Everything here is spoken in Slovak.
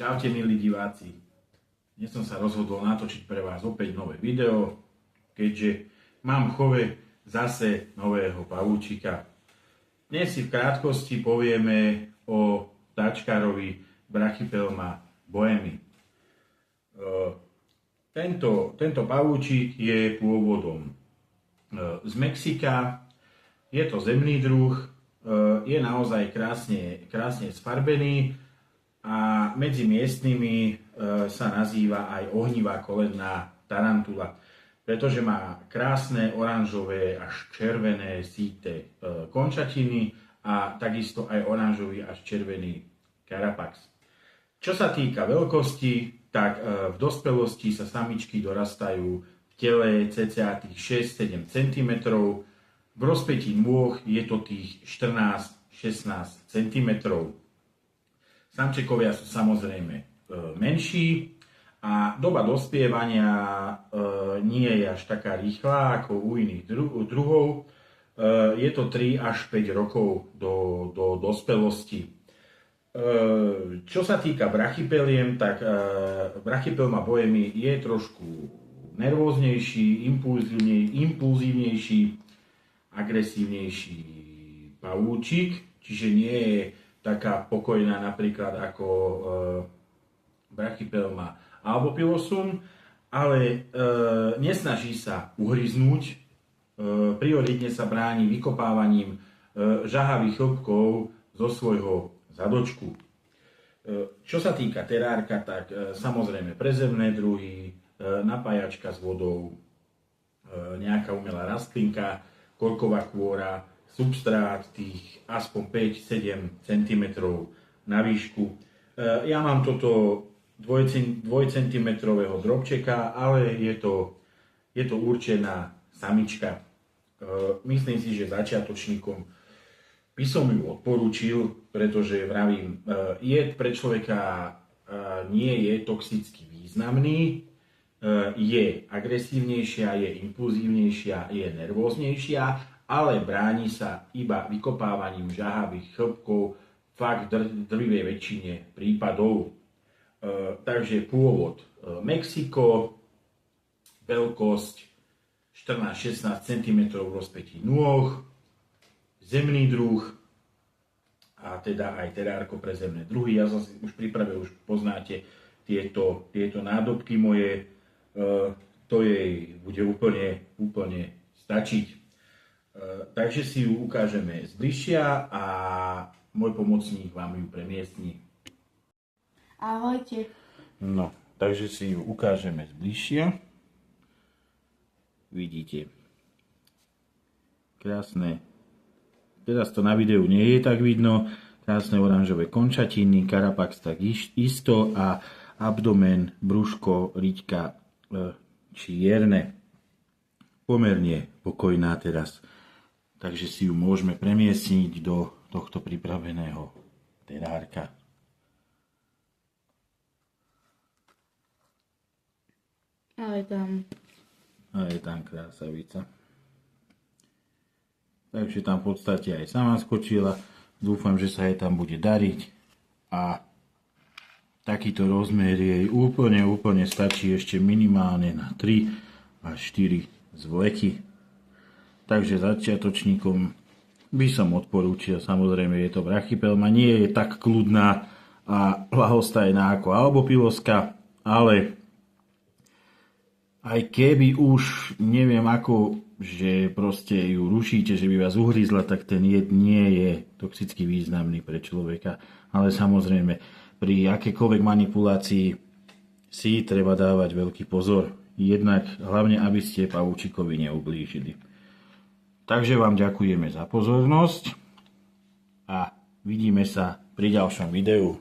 Čaute milí diváci, dnes som sa rozhodol natočiť pre vás opäť nové video, keďže mám v chove zase nového pavúčika. Dnes si v krátkosti povieme o vtáčkárovi Brachypelma boemi. Tento pavúčik je pôvodom z Mexika, je to zemný druh, je naozaj krásne sfarbený a medzi miestnymi sa nazýva aj ohnivá kolenná tarantula, pretože má krásne oranžové až červené síte končatiny a takisto aj oranžový až červený carapax. Čo sa týka veľkosti, tak v dospelosti sa samičky dorastajú v tele cca tých 6-7 cm, v rozpätí nôh je to tých 14-16 cm. Samčekovia sú samozrejme menší a doba dospievania nie je až taká rýchla ako u iných druhov. Je to 3 až 5 rokov do dospelosti. Čo sa týka brachypeliem, tak Brachypelma boemi je trošku nervóznejší, impulzívnejší, agresívnejší pavúčik, čiže nie je taká pokojná napríklad ako Brachypelma albopilosum, ale nesnaží sa uhryznúť, prioritne sa bráni vykopávaním žahavých chlpkov zo svojho zadočku. Čo sa týka terárka, tak samozrejme prezemné druhy, napájačka s vodou, nejaká umelá rastlinka, korková kôra, substrát tých aspoň 5-7 cm na výšku. Ja mám toto 2 cm drobčeka, ale je to určená samička. Myslím si, že začiatočníkom by som ju odporúčil, pretože vravím, jed pre človeka nie je toxicky významný, je agresívnejšia, je impulzívnejšia, je nervóznejšia, ale bráni sa iba vykopávaním žahavých chlpkov fakt drvivej väčšine prípadov. Takže pôvod Mexiko, veľkosť 14-16 cm v rozpätí nôh, zemný druh a teda aj terárko pre zemné druhy. Ja som si už pripravil, už poznáte tieto nádobky moje, to jej bude úplne stačiť. Takže si ju ukážeme zbližšia a môj pomocník vám ju premiestni. Ahojte. No, takže si ju ukážeme zbližšia. Vidíte. Krásne. Teraz to na videu nie je tak vidno. Krásne oranžové končatiny, carapax tak isto a abdomen, brúško, riťka čierne. Pomerne pokojná teraz. Takže si ju môžeme premiestniť do tohto pripraveného terárka. A je tam krásavica. Takže tam v podstate aj sama skočila. Dúfam, že sa jej tam bude dariť. A takýto rozmer jej úplne stačí ešte minimálne na 3 až 4 zvleky. Takže začiatočníkom by som odporúčil, samozrejme je to Brachypelma, nie je tak kľudná a ľahostajná ako albopiloska, ale aj keby už neviem ako, že proste ju rušíte, že by vás uhryzla, tak ten jed nie je toxicky významný pre človeka. Ale samozrejme pri akékoľvek manipulácii si treba dávať veľký pozor. Jednak hlavne, aby ste pavúčikovi neublížili. Takže vám ďakujeme za pozornosť a vidíme sa pri ďalšom videu.